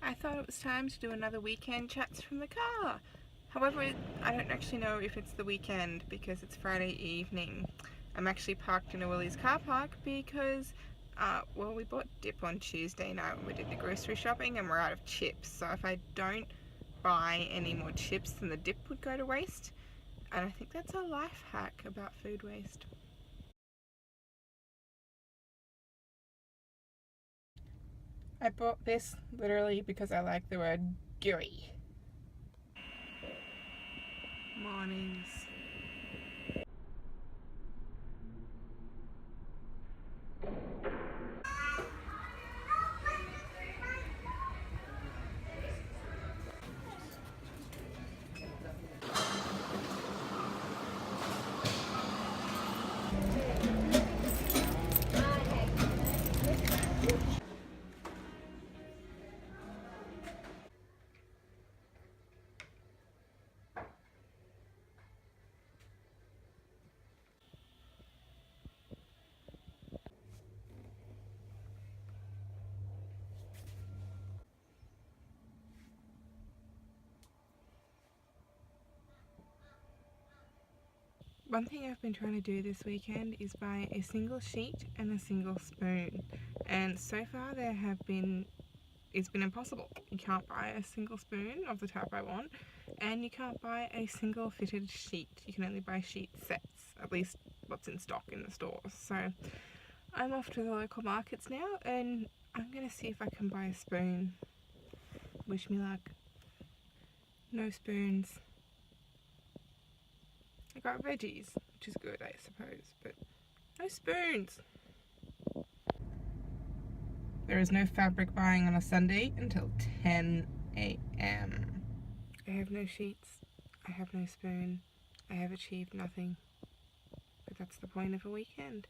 I thought it was time to do another weekend chats from the car. However, I don't actually know if it's the weekend because it's Friday evening. I'm actually parked in a Woolies car park because, well, we bought dip on Tuesday night when we did the grocery shopping and we're out of chips. So if I don't buy any more chips, then the dip would go to waste. And I think that's a life hack about food waste. I bought this literally because I like the word gooey. Mornings. One thing I've been trying to do this weekend is buy a single sheet and a single spoon, and so far it's been impossible. You can't buy a single spoon of the type I want, and you can't buy a single fitted sheet. You can only buy sheet sets, at least what's in stock in the stores. So I'm off to the local markets now, and I'm gonna see if I can buy a spoon. Wish me luck. No spoons. I got veggies, which is good, I suppose, but no spoons. There is no fabric buying on a Sunday until 10 a.m. I have no sheets. I have no spoon. I have achieved nothing. But that's the point of a weekend.